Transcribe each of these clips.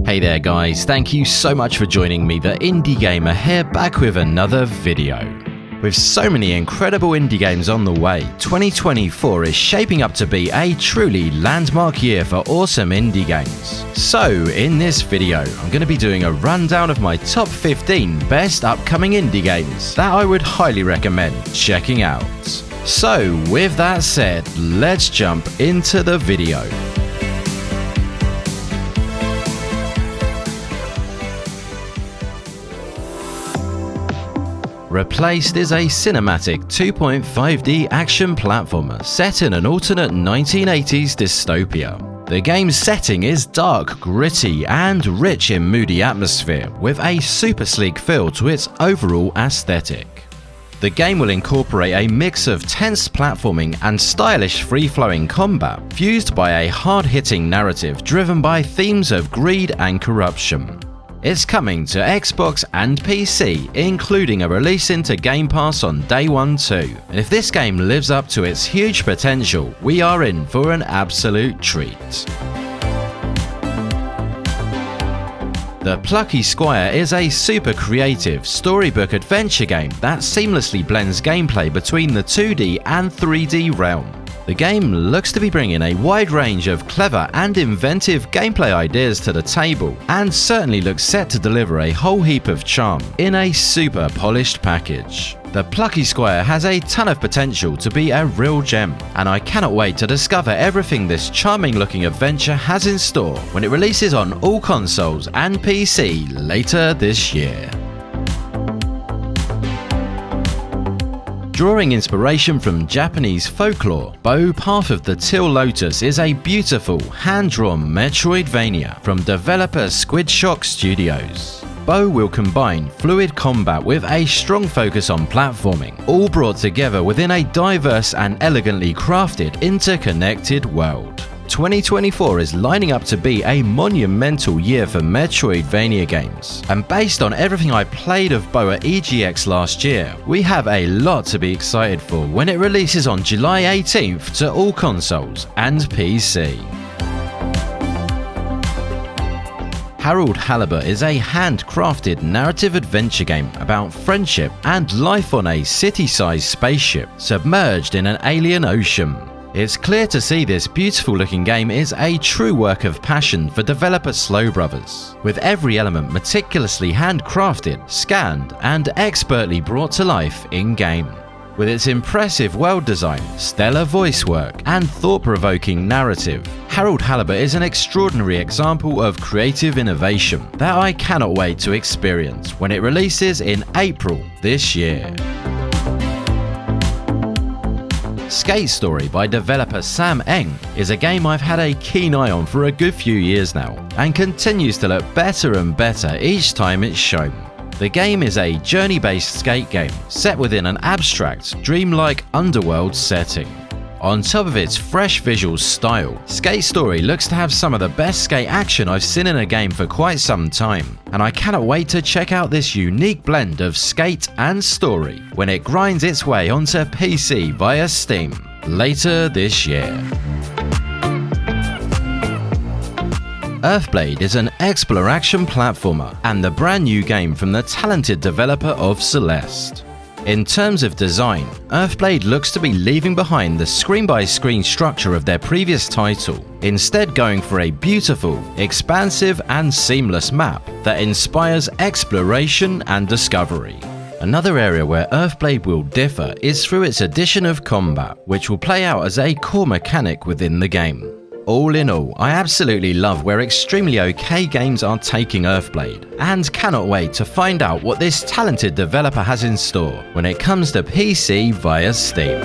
Hey there guys, thank you so much for joining me, the Indie Gamer, here back with another video. With so many incredible indie games on the way, 2024 is shaping up to be a truly landmark year for awesome indie games. So in this video, I'm going to be doing a rundown of my top 15 best upcoming indie games that I would highly recommend checking out. So with that said, let's jump into the video. Replaced is a cinematic 2.5D action platformer set in an alternate 1980s dystopia. The game's setting is dark, gritty, and rich in moody atmosphere, with a super sleek feel to its overall aesthetic. The game will incorporate a mix of tense platforming and stylish free-flowing combat, fused by a hard-hitting narrative driven by themes of greed and corruption. It's coming to Xbox and PC, including a release into Game Pass on day 1 too. And if this game lives up to its huge potential, we are in for an absolute treat. The Plucky Squire is a super creative storybook adventure game that seamlessly blends gameplay between the 2D and 3D realm. The game looks to be bringing a wide range of clever and inventive gameplay ideas to the table, and certainly looks set to deliver a whole heap of charm in a super polished package. The Plucky Squire has a ton of potential to be a real gem, and I cannot wait to discover everything this charming looking adventure has in store when it releases on all consoles and PC later this year. Drawing inspiration from Japanese folklore, Bow Path of the Teal Lotus is a beautiful, hand-drawn Metroidvania from developer Squid Shock Studios. Bow will combine fluid combat with a strong focus on platforming, all brought together within a diverse and elegantly crafted, interconnected world. 2024 is lining up to be a monumental year for Metroidvania games, and based on everything I played of Bow at EGX last year, we have a lot to be excited for when it releases on July 18th to all consoles and PC. Halibut is a handcrafted narrative adventure game about friendship and life on a city-sized spaceship submerged in an alien ocean. It's clear to see this beautiful looking game is a true work of passion for developer Slow Brothers, with every element meticulously handcrafted, scanned, and expertly brought to life in-game. With its impressive world design, stellar voice work, and thought-provoking narrative, Halibut is an extraordinary example of creative innovation that I cannot wait to experience when it releases in April this year. Skate Story by developer Sam Eng is a game I've had a keen eye on for a good few years now, and continues to look better and better each time it's shown. The game is a journey-based skate game set within an abstract, dreamlike underworld setting. On top of its fresh visual style, Skate Story looks to have some of the best skate action I've seen in a game for quite some time, and I cannot wait to check out this unique blend of skate and story when it grinds its way onto PC via Steam later this year. Earthblade is an exploration platformer and the brand new game from the talented developer of Celeste. In terms of design, Earthblade looks to be leaving behind the screen-by-screen structure of their previous title, instead going for a beautiful, expansive and seamless map that inspires exploration and discovery. Another area where Earthblade will differ is through its addition of combat, which will play out as a core mechanic within the game. All in all, I absolutely love where extremely okay games are taking Earthblade, and cannot wait to find out what this talented developer has in store when it comes to PC via Steam.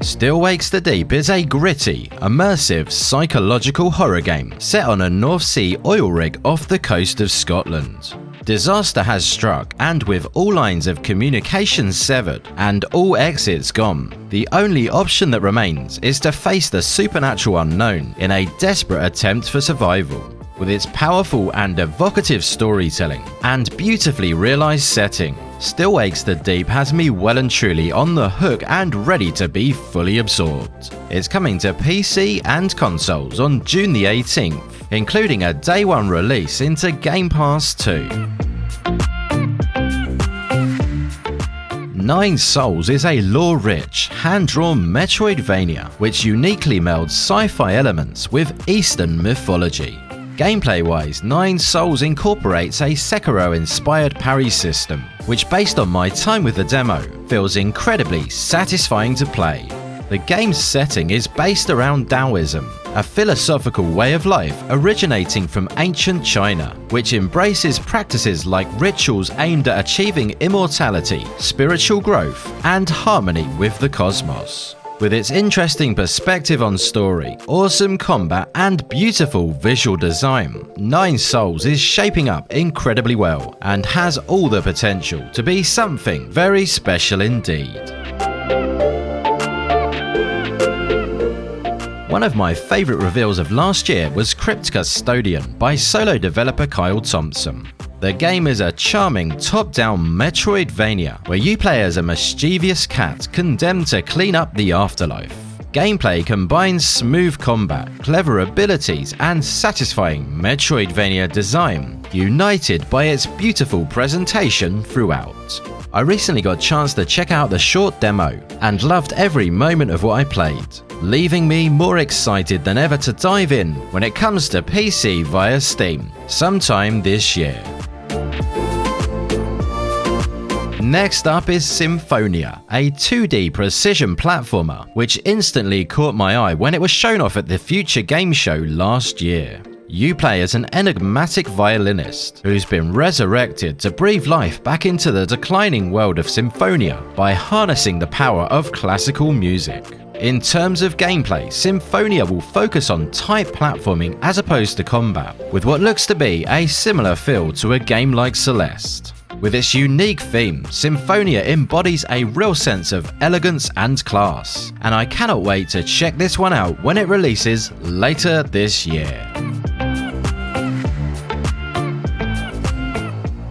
Still Wakes the Deep is a gritty, immersive, psychological horror game set on a North Sea oil rig off the coast of Scotland. Disaster has struck, and with all lines of communication severed and all exits gone, the only option that remains is to face the supernatural unknown in a desperate attempt for survival. with its powerful and evocative storytelling and beautifully realized setting. Still Wakes the Deep has me well and truly on the hook and ready to be fully absorbed. It's coming to PC and consoles on June the 18th, including a day one release into Game Pass too. Nine Souls is a lore-rich, hand-drawn Metroidvania which uniquely melds sci-fi elements with Eastern mythology. Gameplay-wise, Nine Souls incorporates a Sekiro-inspired parry system, which based on my time with the demo, feels incredibly satisfying to play. The game's setting is based around Taoism, a philosophical way of life originating from ancient China, which embraces practices like rituals aimed at achieving immortality, spiritual growth, and harmony with the cosmos. With its interesting perspective on story, awesome combat, and beautiful visual design, Nine Souls is shaping up incredibly well and has all the potential to be something very special indeed. One of my favourite reveals of last year was Crypt Custodian by solo developer Kyle Thompson. The game is a charming top-down Metroidvania where you play as a mischievous cat condemned to clean up the afterlife. Gameplay combines smooth combat, clever abilities, and satisfying Metroidvania design, united by its beautiful presentation throughout. I recently got a chance to check out the short demo and loved every moment of what I played, leaving me more excited than ever to dive in when it comes to PC via Steam sometime this year. Next up is Symphonia, a 2D precision platformer which instantly caught my eye when it was shown off at the Future Game Show last year. You play as an enigmatic violinist who's been resurrected to breathe life back into the declining world of Symphonia by harnessing the power of classical music. In terms of gameplay, Symphonia will focus on tight platforming as opposed to combat, with what looks to be a similar feel to a game like Celeste. With its unique theme, Symphonia embodies a real sense of elegance and class, and I cannot wait to check this one out when it releases later this year.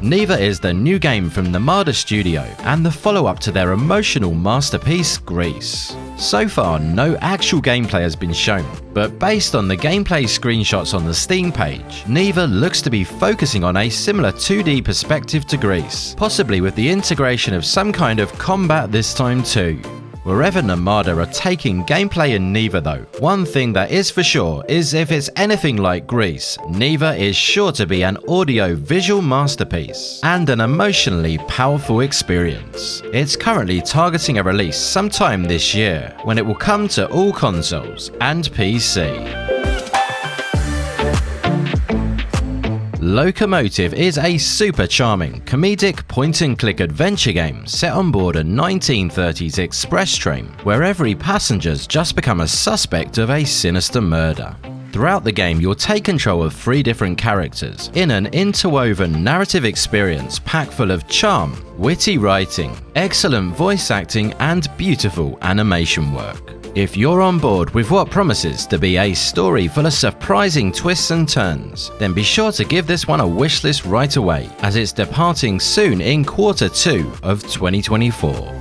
Neva is the new game from the Marder Studio and the follow-up to their emotional masterpiece, Grease. So far, no actual gameplay has been shown, but based on the gameplay screenshots on the Steam page, Neva looks to be focusing on a similar 2D perspective to Grease, possibly with the integration of some kind of combat this time too. Wherever Namada are taking gameplay in Neva though, one thing that is for sure is if it's anything like Grease, Neva is sure to be an audio-visual masterpiece and an emotionally powerful experience. It's currently targeting a release sometime this year, when it will come to all consoles and PC. Loco Motive is a super charming, comedic point-and-click adventure game set on board a 1930s express train, where every passenger's just become a suspect of a sinister murder. Throughout the game, you'll take control of 3 different characters in an interwoven narrative experience packed full of charm, witty writing, excellent voice acting, and beautiful animation work. If you're on board with what promises to be a story full of surprising twists and turns, then be sure to give this one a wishlist right away, as it's departing soon in Q2 of 2024.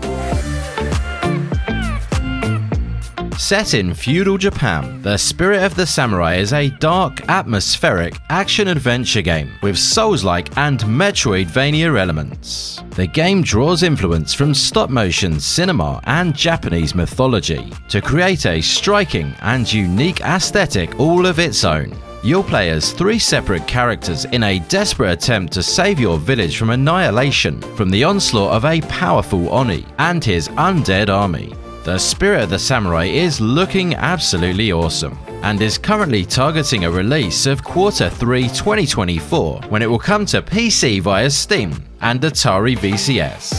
Set in feudal Japan, The Spirit of the Samurai is a dark, atmospheric action-adventure game with Souls-like and Metroidvania elements. The game draws influence from stop-motion cinema and Japanese mythology to create a striking and unique aesthetic all of its own. You'll play as 3 separate characters in a desperate attempt to save your village from annihilation from the onslaught of a powerful Oni and his undead army. The Spirit of the Samurai is looking absolutely awesome and is currently targeting a release of Q3 2024 when it will come to PC via Steam and Atari VCS.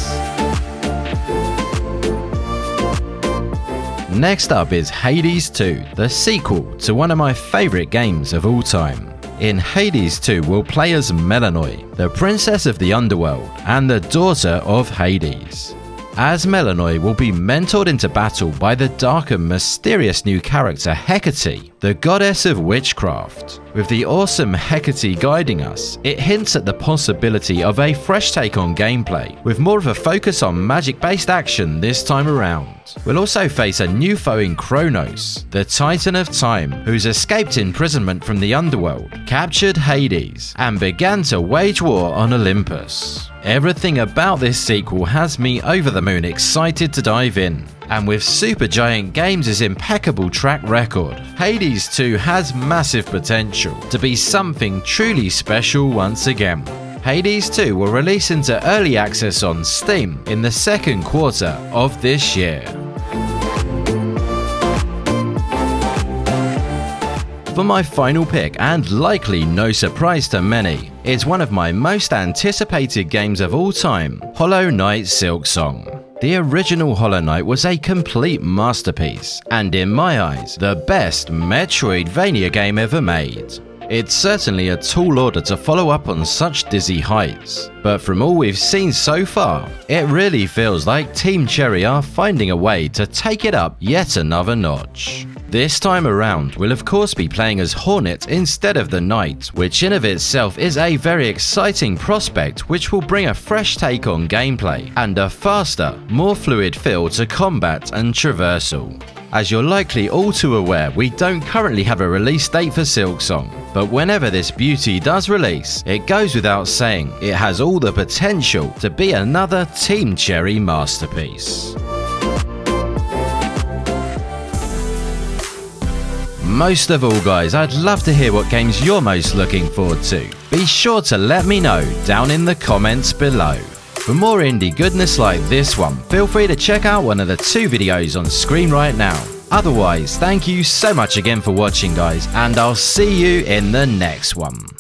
Next up is Hades 2, the sequel to one of my favourite games of all time. In Hades 2, we'll play as Melanoi, the princess of the underworld and the daughter of Hades. as Melanoy will be mentored into battle by the dark and mysterious new character Hecate, the goddess of witchcraft. With the awesome Hecate guiding us, it hints at the possibility of a fresh take on gameplay, with more of a focus on magic-based action this time around. We'll also face a new foe in Kronos, the Titan of Time, who's escaped imprisonment from the underworld, captured Hades, and began to wage war on Olympus. Everything about this sequel has me over the moon excited to dive in. And with Supergiant Games' impeccable track record, Hades 2 has massive potential to be something truly special once again. Hades 2 will release into early access on Steam in the second quarter of this year. For my final pick, and likely no surprise to many, it's one of my most anticipated games of all time, Hollow Knight Silksong. The original Hollow Knight was a complete masterpiece, and in my eyes, the best Metroidvania game ever made. It's certainly a tall order to follow up on such dizzy heights, but from all we've seen so far, it really feels like Team Cherry are finding a way to take it up yet another notch. This time around, we'll of course be playing as Hornet instead of the Knight, which in of itself is a very exciting prospect which will bring a fresh take on gameplay and a faster, more fluid feel to combat and traversal. As you're likely all too aware, we don't currently have a release date for Silksong, but whenever this beauty does release, it goes without saying it has all the potential to be another Team Cherry masterpiece. Most of all guys, I'd love to hear what games you're most looking forward to. Be sure to let me know down in the comments below. For more indie goodness like this one, feel free to check out one of the 2 videos on screen right now. Otherwise, thank you so much again for watching guys, and I'll see you in the next one.